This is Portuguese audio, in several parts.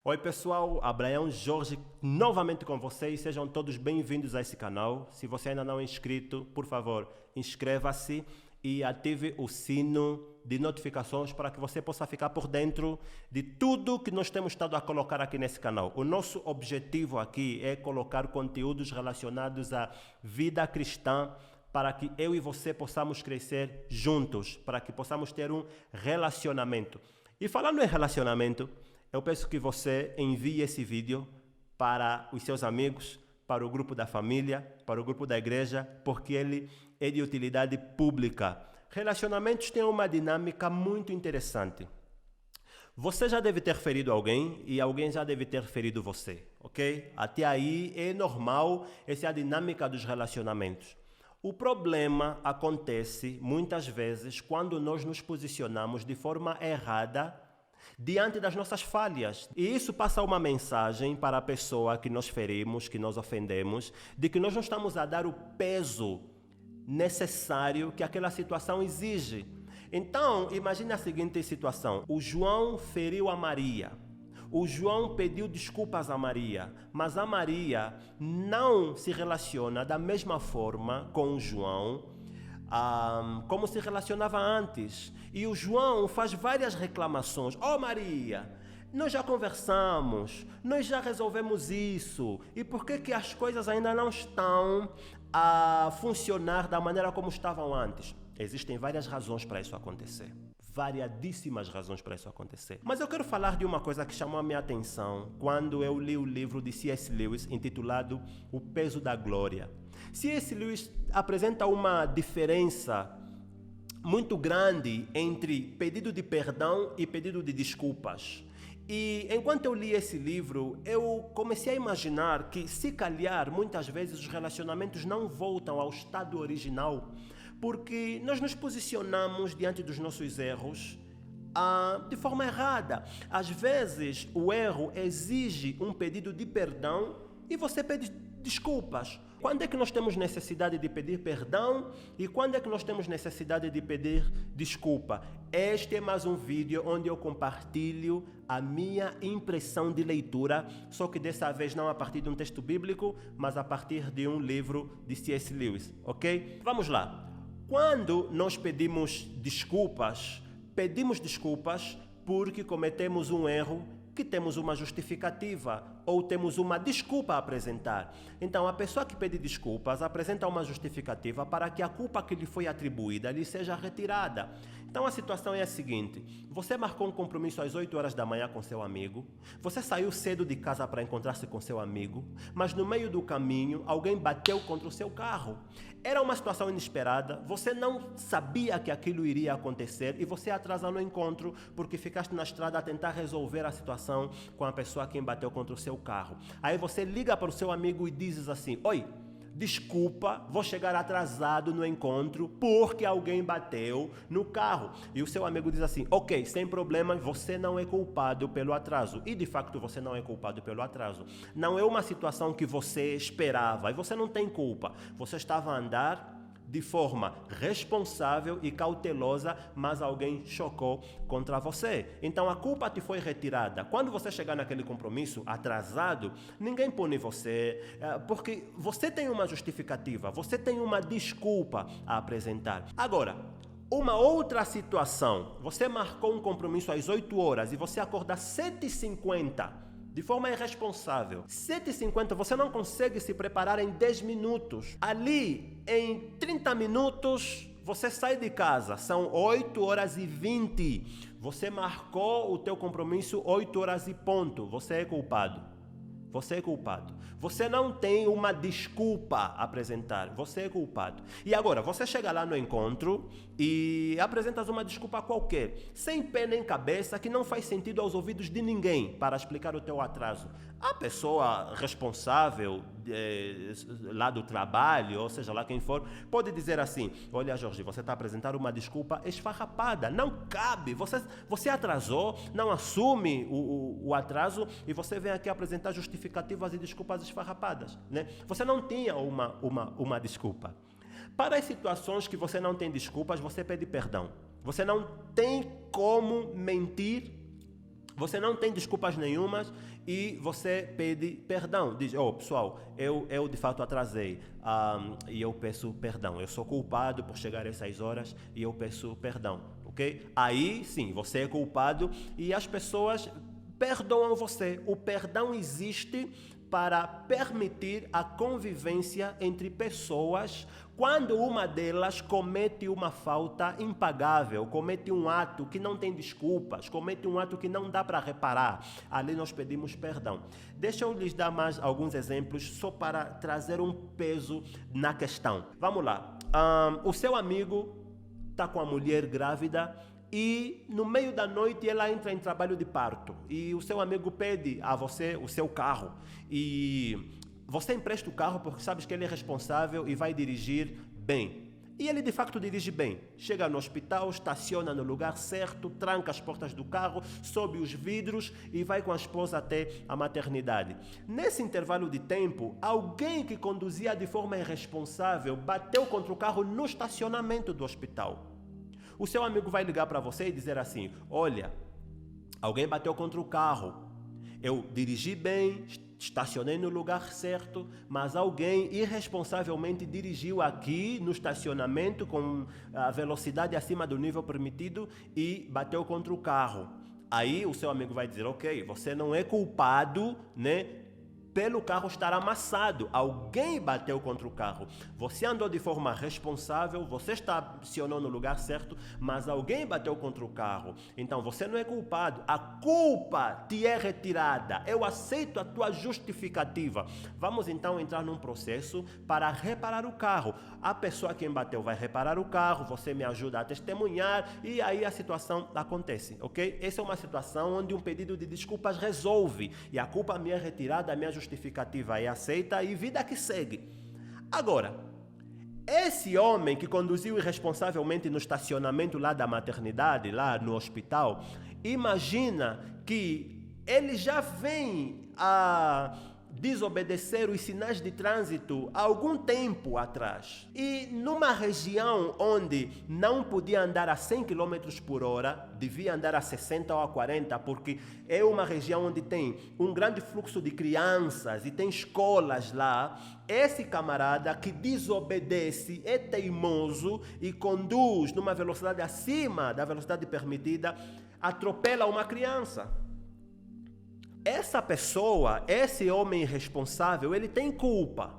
Oi pessoal, Abraão Jorge novamente com vocês, sejam todos bem-vindos a esse canal. Se você ainda não é inscrito, por favor, inscreva-se e ative o sino de notificações para que você possa ficar por dentro de tudo que nós temos estado a colocar aqui nesse canal. O nosso objetivo aqui é colocar conteúdos relacionados à vida cristã para que eu e você possamos crescer juntos, para que possamos ter um relacionamento. E falando em relacionamento, eu peço que você envie esse vídeo para os seus amigos, para o grupo da família, para o grupo da igreja, porque ele é de utilidade pública. Relacionamentos têm uma dinâmica muito interessante. Você já deve ter ferido alguém e alguém já deve ter ferido você, ok? Até aí é normal, essa é a dinâmica dos relacionamentos. O problema acontece muitas vezes quando nós nos posicionamos de forma errada diante das nossas falhas. E isso passa uma mensagem para a pessoa que nós ferimos, que nós ofendemos, de que nós não estamos a dar o peso necessário que aquela situação exige. Então, imagine a seguinte situação. O João feriu a Maria. O João pediu desculpas a Maria, mas a Maria não se relaciona da mesma forma com o João como se relacionava antes. E o João faz várias reclamações. Oh Maria, nós já conversamos, nós já resolvemos isso. E por que as coisas ainda não estão a funcionar da maneira como estavam antes? Existem várias razões para isso acontecer. Variadíssimas razões para isso acontecer. Mas eu quero falar de uma coisa que chamou a minha atenção quando eu li o livro de C.S. Lewis intitulado O Peso da Glória. C.S. Lewis apresenta uma diferença muito grande entre pedido de perdão e pedido de desculpas. E enquanto eu li esse livro, eu comecei a imaginar que, se calhar, muitas vezes os relacionamentos não voltam ao estado original, porque nós nos posicionamos diante dos nossos erros de forma errada. Às vezes, o erro exige um pedido de perdão e você pede desculpas. Quando é que nós temos necessidade de pedir perdão e quando é que nós temos necessidade de pedir desculpa? Este é mais um vídeo onde eu compartilho a minha impressão de leitura, só que dessa vez não a partir de um texto bíblico, mas a partir de um livro de C.S. Lewis, ok? Vamos lá. Quando nós pedimos desculpas porque cometemos um erro que temos uma justificativa ou temos uma desculpa a apresentar. Então, a pessoa que pede desculpas apresenta uma justificativa para que a culpa que lhe foi atribuída lhe seja retirada. Então, a situação é a seguinte: você marcou um compromisso às 8 horas da manhã com seu amigo, você saiu cedo de casa para encontrar-se com seu amigo, mas no meio do caminho alguém bateu contra o seu carro. Era uma situação inesperada, você não sabia que aquilo iria acontecer e você atrasa no encontro porque ficaste na estrada a tentar resolver a situação com a pessoa que bateu contra o seu carro. Aí você liga para o seu amigo e dizes assim: oi, desculpa, vou chegar atrasado no encontro porque alguém bateu no carro. E o seu amigo diz assim: ok, sem problema, você não é culpado pelo atraso. E de facto você não é culpado pelo atraso. Não é uma situação que você esperava e você não tem culpa. Você estava a andar de forma responsável e cautelosa, mas alguém chocou contra você. Então a culpa te foi retirada. Quando você chegar naquele compromisso atrasado, ninguém pune você, porque você tem uma justificativa, você tem uma desculpa a apresentar. Agora, uma outra situação, você marcou um compromisso às 8 horas e você acorda às 7h50, de forma irresponsável. 7h50 você não consegue se preparar em 10 minutos. Ali, em 30 minutos, você sai de casa. São 8h20. Você marcou o teu compromisso 8 horas e ponto. Você é culpado. Você é culpado. Você não tem uma desculpa a apresentar. Você é culpado. E agora, você chega lá no encontro e apresentas uma desculpa qualquer, sem pé nem cabeça, que não faz sentido aos ouvidos de ninguém para explicar o teu atraso. A pessoa responsável lá do trabalho, ou seja lá quem for, pode dizer assim: olha Jorge, você está a apresentar uma desculpa esfarrapada, não cabe, você atrasou, não assume o atraso e você vem aqui apresentar justificativas e desculpas esfarrapadas, né? Você não tinha uma desculpa. Para as situações que você não tem desculpas, você pede perdão. Você não tem como mentir Você não tem desculpas nenhumas e você pede perdão. Diz, pessoal, eu de fato atrasei e eu peço perdão. Eu sou culpado por chegar a essas horas e eu peço perdão, ok? Aí sim, você é culpado e as pessoas perdoam você. O perdão existe para permitir a convivência entre pessoas quando uma delas comete uma falta impagável, comete um ato que não tem desculpas, comete um ato que não dá para reparar. Ali nós pedimos perdão. Deixa eu lhes dar mais alguns exemplos só para trazer um peso na questão. Vamos lá. O seu amigo está com a mulher grávida e no meio da noite ela entra em trabalho de parto e o seu amigo pede a você o seu carro e você empresta o carro porque sabes que ele é responsável e vai dirigir bem. E ele de facto dirige bem. Chega no hospital, estaciona no lugar certo, tranca as portas do carro, sobe os vidros e vai com a esposa até a maternidade. Nesse intervalo de tempo, alguém que conduzia de forma irresponsável bateu contra o carro no estacionamento do hospital. O seu amigo vai ligar para você e dizer assim, olha, alguém bateu contra o carro, eu dirigi bem, estacionei no lugar certo, mas alguém irresponsavelmente dirigiu aqui no estacionamento com a velocidade acima do nível permitido e bateu contra o carro. Aí o seu amigo vai dizer, ok, você não é culpado, né? Pelo carro estar amassado, alguém bateu contra o carro. Você andou de forma responsável, você estacionou no lugar certo, mas alguém bateu contra o carro. Então você não é culpado, a culpa te é retirada. Eu aceito a tua justificativa. Vamos então entrar num processo para reparar o carro. A pessoa quem bateu vai reparar o carro, você me ajuda a testemunhar e aí a situação acontece, ok? Essa é uma situação onde um pedido de desculpas resolve e a culpa me é retirada, a minha justificativa é aceita e vida que segue. Agora, esse homem que conduziu irresponsavelmente no estacionamento lá da maternidade, lá no hospital, imagina que ele já vem a desobedecer os sinais de trânsito há algum tempo atrás. E numa região onde não podia andar a 100 km por hora, devia andar a 60 ou a 40, porque é uma região onde tem um grande fluxo de crianças e tem escolas lá. Esse camarada que desobedece, é teimoso e conduz numa velocidade acima da velocidade permitida, atropela uma criança. Essa pessoa, esse homem irresponsável, ele tem culpa.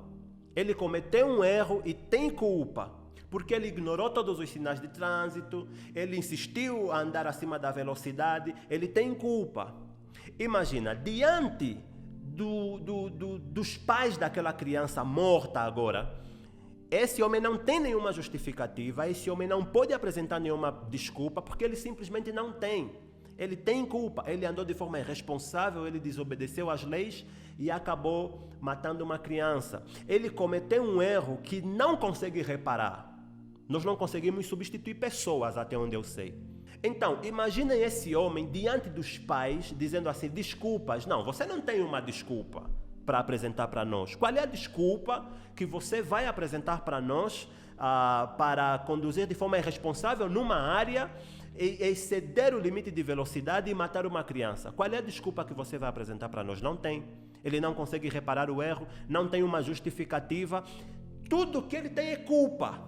Ele cometeu um erro e tem culpa. Porque ele ignorou todos os sinais de trânsito, ele insistiu a andar acima da velocidade, ele tem culpa. Imagina, diante dos pais daquela criança morta agora, esse homem não tem nenhuma justificativa, esse homem não pode apresentar nenhuma desculpa, porque ele simplesmente não tem. Ele tem culpa, ele andou de forma irresponsável, ele desobedeceu às leis e acabou matando uma criança. Ele cometeu um erro que não consegue reparar. Nós não conseguimos substituir pessoas, até onde eu sei. Então, imaginem esse homem diante dos pais, dizendo assim, desculpas. Não, você não tem uma desculpa para apresentar para nós. Qual é a desculpa que você vai apresentar para nós para conduzir de forma irresponsável numa área exceder o limite de velocidade e matar uma criança? Qual é a desculpa que você vai apresentar para nós? Não tem. Ele não consegue reparar o erro, não tem uma justificativa. Tudo que ele tem é culpa.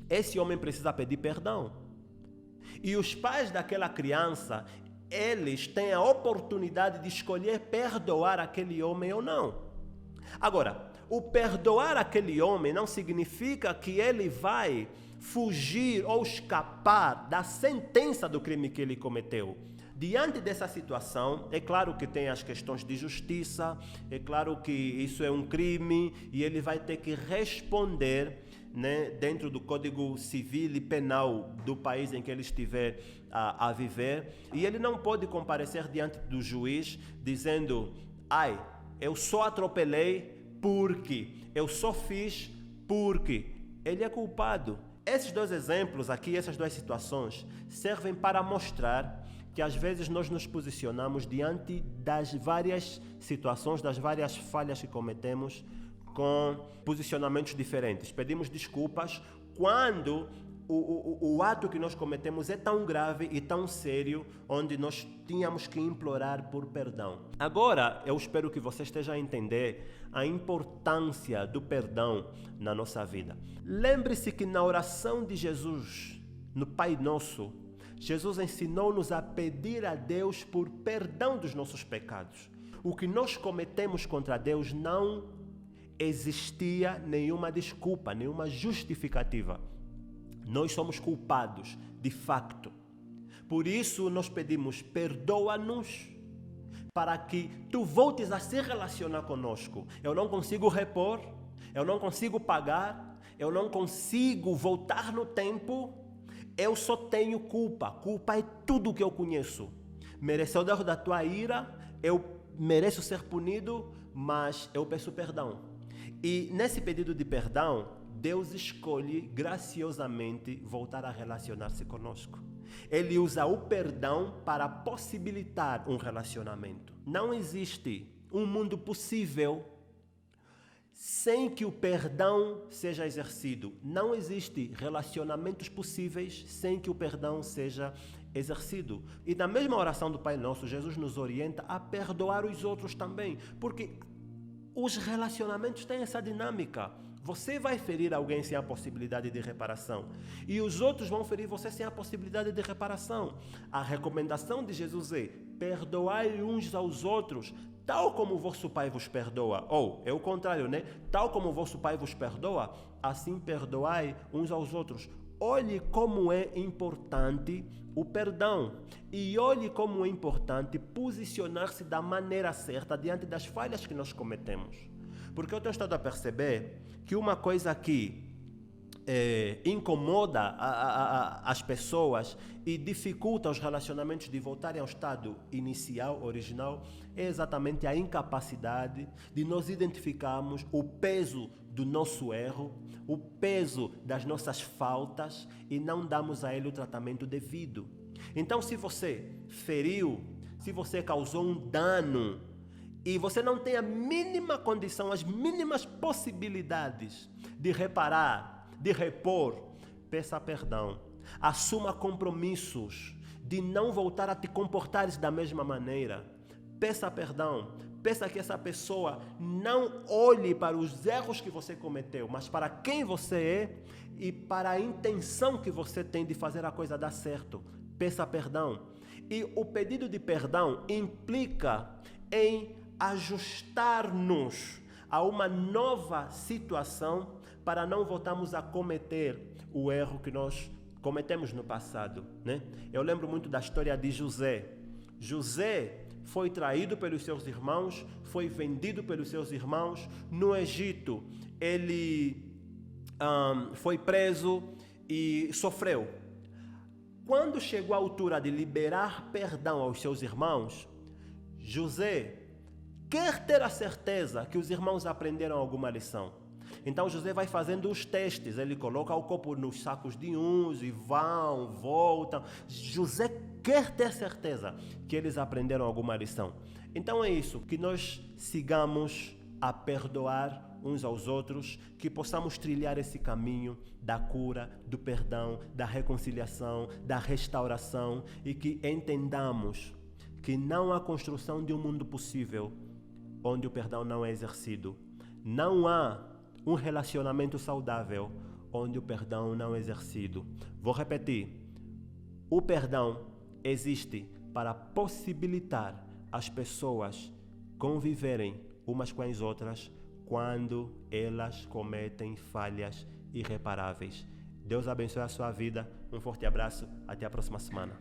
Esse homem precisa pedir perdão. E os pais daquela criança, eles têm a oportunidade de escolher perdoar aquele homem ou não. Agora, o perdoar aquele homem não significa que ele vai fugir ou escapar da sentença do crime que ele cometeu. Diante dessa situação, é claro que tem as questões de justiça, é claro que isso é um crime e ele vai ter que responder, né, dentro do Código Civil e Penal do país em que ele estiver a viver. E ele não pode comparecer diante do juiz dizendo, eu só atropelei porque, eu só fiz porque. Ele é culpado. Esses dois exemplos aqui, essas duas situações, servem para mostrar que às vezes nós nos posicionamos diante das várias situações, das várias falhas que cometemos com posicionamentos diferentes. Pedimos desculpas quando o ato que nós cometemos é tão grave e tão sério, onde nós tínhamos que implorar por perdão. Agora, eu espero que você esteja a entender a importância do perdão na nossa vida. Lembre-se que na oração de Jesus, no Pai Nosso, Jesus ensinou-nos a pedir a Deus por perdão dos nossos pecados. O que nós cometemos contra Deus não existia nenhuma desculpa, nenhuma justificativa. Nós somos culpados, de facto. Por isso nós pedimos, perdoa-nos, para que tu voltes a se relacionar conosco. Eu não consigo repor, eu não consigo pagar, eu não consigo voltar no tempo, eu só tenho culpa. Culpa é tudo que eu conheço. Merecedor da tua ira, eu mereço ser punido, mas eu peço perdão. E nesse pedido de perdão, Deus escolhe graciosamente voltar a relacionar-se conosco. Ele usa o perdão para possibilitar um relacionamento. Não existe um mundo possível sem que o perdão seja exercido. Não existe relacionamentos possíveis sem que o perdão seja exercido. E na mesma oração do Pai Nosso, Jesus nos orienta a perdoar os outros também, porque os relacionamentos têm essa dinâmica. Você vai ferir alguém sem a possibilidade de reparação, e os outros vão ferir você sem a possibilidade de reparação. A recomendação de Jesus é: perdoai uns aos outros, tal como o vosso Pai vos perdoa. Ou, é o contrário, né? Tal como o vosso Pai vos perdoa, assim perdoai uns aos outros. Olhe como é importante o perdão, e olhe como é importante posicionar-se da maneira certa diante das falhas que nós cometemos. Porque eu tenho estado a perceber que uma coisa que incomoda as pessoas e dificulta os relacionamentos de voltarem ao estado inicial, original, é exatamente a incapacidade de nós identificarmos o peso do nosso erro, o peso das nossas faltas, e não damos a ele o tratamento devido. Então, se você feriu, se você causou um dano, e você não tem a mínima condição, as mínimas possibilidades de reparar, de repor, peça perdão. Assuma compromissos de não voltar a te comportares da mesma maneira. Peça perdão. Peça que essa pessoa não olhe para os erros que você cometeu, mas para quem você é e para a intenção que você tem de fazer a coisa dar certo. Peça perdão. E o pedido de perdão implica em ajustar-nos a uma nova situação para não voltarmos a cometer o erro que nós cometemos no passado, né? Eu lembro muito da história de José. José foi traído pelos seus irmãos, foi vendido pelos seus irmãos. No Egito, ele foi preso e sofreu. Quando chegou a altura de liberar perdão aos seus irmãos, José quer ter a certeza que os irmãos aprenderam alguma lição. Então José vai fazendo os testes, ele coloca o copo nos sacos de uns e vão, voltam. José quer ter certeza que eles aprenderam alguma lição. Então é isso, que nós sigamos a perdoar uns aos outros, que possamos trilhar esse caminho da cura, do perdão, da reconciliação, da restauração, e que entendamos que não há construção de um mundo possível onde o perdão não é exercido. Não há um relacionamento saudável onde o perdão não é exercido. Vou repetir. O perdão existe para possibilitar as pessoas conviverem umas com as outras quando elas cometem falhas irreparáveis. Deus abençoe a sua vida. Um forte abraço. Até a próxima semana.